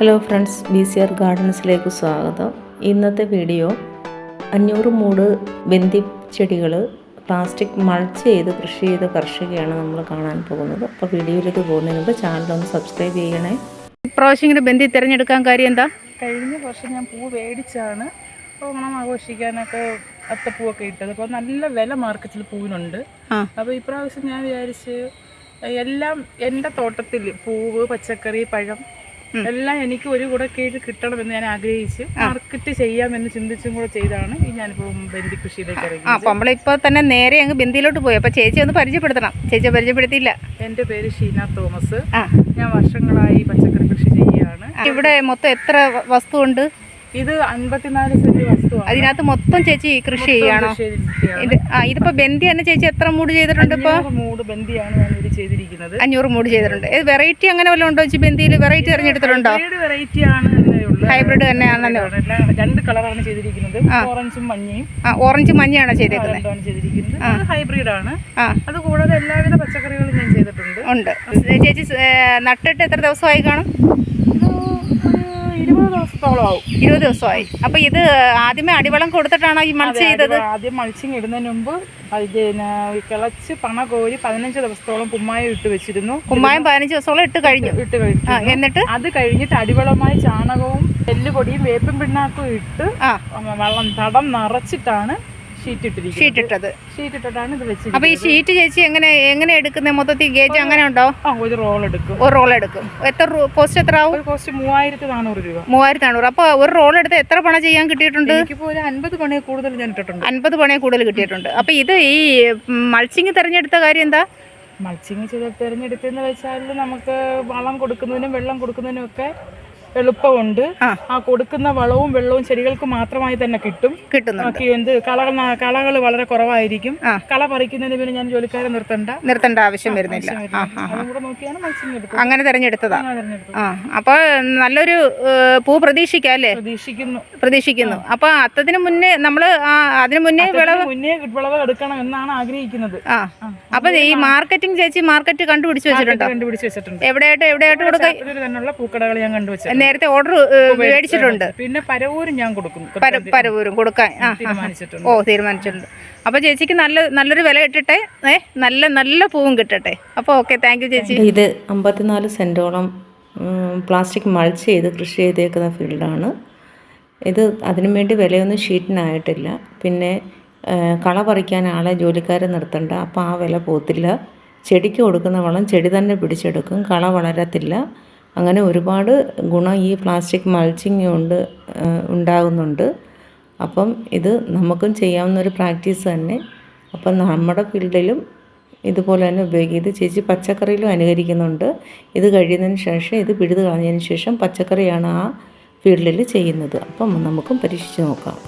Hello friends, BCR ഗാർഡൻസിലേക്ക് സ്വാഗതം. ഇന്നത്തെ video 500 മൂട് ബന്ദി ചെടികൾ പ്ലാസ്റ്റിക് മൾച്ച് ചെയ്ത് കൃഷി ചെയ്ത കർഷകയാണ് നമ്മൾ കാണാൻ പോകുന്നത്. അപ്പോൾ വീഡിയോയിലേക്ക് പോകുന്നതിന് മുമ്പ് ചാനലൊന്ന് സബ്സ്ക്രൈബ് ചെയ്യണേ. ഇപ്രാവശ്യം ഇങ്ങനെ ബന്ദി തിരഞ്ഞെടുക്കാൻ കാര്യം എന്താ? കഴിഞ്ഞ വർഷം ഞാൻ പൂ മേടിച്ചാണ് ഓണം ആഘോഷിക്കാനൊക്കെ അത്തപ്പൂവൊക്കെ ഇട്ടത്. അപ്പോൾ നല്ല വില മാർക്കറ്റിൽ പൂവിനുണ്ട്. അപ്പോൾ ഇപ്രാവശ്യം ഞാൻ വിചാരിച്ച് എല്ലാം എൻ്റെ തോട്ടത്തിൽ പൂവ്, പച്ചക്കറി, പഴം എല്ലാം എനിക്ക് ഒരു കൂടെ കീഴിൽ കിട്ടണമെന്ന് ഞാൻ ആഗ്രഹിച്ച് മാർക്കറ്റ് ചെയ്യാമെന്ന് ചിന്തിച്ചും കൂടെ ചെയ്താണ് ഈ ഞാനിപ്പോൾ ബന്ദി കൃഷിയിലേക്ക് ഇറങ്ങി. അപ്പോൾ നമ്മളിപ്പോൾ തന്നെ നേരെ അങ്ങ് ബന്ദിയിലോട്ട് പോയി. അപ്പോൾ ചേച്ചി ഒന്ന് പരിചയപ്പെടുത്തണം. ചേച്ചിയെ പരിചയപ്പെടുത്തിയില്ല. എൻ്റെ പേര് ഷീന തോമസ്. ഞാൻ വർഷങ്ങളായി പച്ചക്കറി കൃഷി ചെയ്യുകയാണ്. ഇവിടെ മൊത്തം എത്ര വസ്തു ഉണ്ട്? ഇത് 54 സെന്റ് വസ്തുവാണ്. അതിനകത്ത് മൊത്തം ചേച്ചി കൃഷി ചെയ്യാണോ? ഇതിപ്പോ ബന്ദി തന്നെ ചേച്ചി എത്ര മൂട് ചെയ്തിട്ടുണ്ട്? ഇപ്പോൾ 500 മൂട് ബന്ദിയാണ് ഞാൻ ഇത് ചെയ്തിരിക്കുന്നത്. 500 മൂട് ചെയ്തിട്ടുണ്ട്. ഇത് വെറൈറ്റി അങ്ങനെ വല്ലതും ഉണ്ടോ ചേച്ചി? ബന്ദിയിൽ വെറൈറ്റി തിരഞ്ഞെടുത്തിട്ടുണ്ടോ? വെറൈറ്റി ആണ്, ഹൈബ്രിഡ് തന്നെയാണല്ലോ. 2 കളറാണ് ചെയ്തിരിക്കുന്നത്, ഓറഞ്ചും മഞ്ഞയും. ഓറഞ്ച് മഞ്ഞയാണോ ചെയ്തേക്കുന്നത്? ഹൈബ്രിഡ് ആണ്. അതുകൂടാതെ എല്ലാവിധ പച്ചക്കറികളും ഞാൻ ചെയ്തിട്ടുണ്ട്. ഉണ്ട്. ചേച്ചി നട്ടിട്ട് എത്ര ദിവസമായി കാണും? 20 ദിവസത്തോളം ആവും. 20 ദിവസമായി. അപ്പോൾ ഇത് ആദ്യമേ അടിവളം കൊടുത്തിട്ടാണോ ഈ മൾച്ച് ചെയ്തത്? ആദ്യം മൾച്ചിങ് ഇടുന്നതിന് മുമ്പ് കിളച്ച് പണ കോരി 15 ദിവസത്തോളം കുമ്മായം ഇട്ട് വെച്ചിരുന്നു. കുമ്മായം 15 ദിവസത്തോളം ഇട്ട് കഴിഞ്ഞു. എന്നിട്ട് അത് കഴിഞ്ഞിട്ട് അടിവളമായി ചാണകവും എല്ലുപൊടിയും വേപ്പും പിണ്ണാക്കും ഇട്ട് വെള്ളം തടം നിറച്ചിട്ടാണ് ഷീറ്റ് ഇട്ടിട്ടാണ് ഇത് വെച്ചത്. അപ്പൊ ഈ ഷീറ്റ് ചേച്ചി എങ്ങനെ എടുക്കുന്നത്? മൊത്തത്തിൽ ഗേജ് അങ്ങനെ ഉണ്ടോ? ഒരു റോൾ എടുക്കും. എത്ര കോസ്റ്റ് എത്ര ആവും? കോസ്റ്റ് 3400 രൂപ. 3400. അപ്പൊ ഒരു റോൾ എടുത്ത് എത്ര പണ ചെയ്യാൻ കിട്ടിയിട്ടുണ്ട്? എനിക്കിപ്പോ ഒരു 50 പണിയെ കൂടുതൽ ഞാൻ ഇട്ടിട്ടുണ്ട്. 50 പണിയെ കൂടുതൽ കിട്ടിയിട്ടുണ്ട്. അപ്പൊ ഇത് ഈ മൾച്ചിങ് തിരഞ്ഞെടുത്ത കാര്യം എന്താ? മൾച്ചിങ് തിരഞ്ഞെടുത്തെന്ന് വെച്ചാൽ നമുക്ക് വളം കൊടുക്കുന്നതിനും വെള്ളം കൊടുക്കുന്നതിനും ഒക്കെ എളുപ്പമുണ്ട്. ആ കൊടുക്കുന്ന വളവും വെള്ളവും ചെടികൾക്ക് മാത്രമായി തന്നെ കിട്ടുന്നുണ്ട്. കളകൾ വളരെ കുറവായിരിക്കും. കള പറിക്കുന്നതിന് പിന്നെ ഞാൻ ജോലിക്കാരെ നിർത്തേണ്ട ആവശ്യം വരുന്നില്ല. അങ്ങനെ തിരഞ്ഞെടുത്തതാ. അപ്പൊ നല്ലൊരു പൂ പ്രതീക്ഷിക്കാം അല്ലേ? പ്രതീക്ഷിക്കുന്നു. അപ്പൊ അതിന് മുന്നേ വിളവ് എടുക്കണം എന്നാണ് ആഗ്രഹിക്കുന്നത്. അപ്പൊ ഈ മാർക്കറ്റിംഗ് ചേച്ചി കണ്ടുപിടിച്ച് വെച്ചിട്ടുണ്ട്. എവിടെയായിട്ട് കൊടുക്കാൻ പൂക്കടകൾ ഞാൻ കണ്ടുവച്ചു. നേരത്തെ ഓർഡർ മേടിച്ചിട്ടുണ്ട്. പിന്നെ പരവൂരും ഞാൻ കൊടുക്കും. പരവൂരും കൊടുക്കാൻ തീരുമാനിച്ചിട്ടുണ്ട്. അപ്പോൾ ചേച്ചിക്ക് നല്ലൊരു വില കിട്ടട്ടെ, നല്ല പൂവും കിട്ടട്ടെ. അപ്പോൾ ഓക്കെ, താങ്ക് യു ചേച്ചി. ഇത് 54 സെൻറ്റോളം പ്ലാസ്റ്റിക് മൾച്ച് ചെയ്ത് കൃഷി ചെയ്തേക്കുന്ന ഫീൽഡാണ് ഇത്. അതിനു വേണ്ടി വിലയൊന്നും ഷീറ്റിനായിട്ടില്ല. പിന്നെ കള പറിക്കാൻ ആളെ ജോലിക്കാരെ നിർത്തണ്ട. അപ്പോൾ ആ വില പോത്തില്ല. ചെടിക്ക് കൊടുക്കുന്ന വളം ചെടി തന്നെ പിടിച്ചെടുക്കും, കള വളരത്തില്ല. അങ്ങനെ ഒരുപാട് ഗുണം ഈ പ്ലാസ്റ്റിക് മൾച്ചിങ് കൊണ്ട് ഉണ്ടാകുന്നുണ്ട്. അപ്പം ഇത് നമുക്കും ചെയ്യാവുന്നൊരു പ്രാക്ടീസ് തന്നെ. അപ്പം നമ്മുടെ ഫീൽഡിലും ഇതുപോലെ തന്നെ ഉപയോഗിക്കും. ഇത് ചേച്ചി പച്ചക്കറിയിലും അനുകരിക്കുന്നുണ്ട്. ഇത് കഴിയുന്നതിന് ശേഷം ഇത് പിഴുത് കളഞ്ഞതിന് ശേഷം പച്ചക്കറിയാണ് ആ ഫീൽഡിൽ ചെയ്യുന്നത്. അപ്പം നമുക്കും പരീക്ഷിച്ച് നോക്കാം.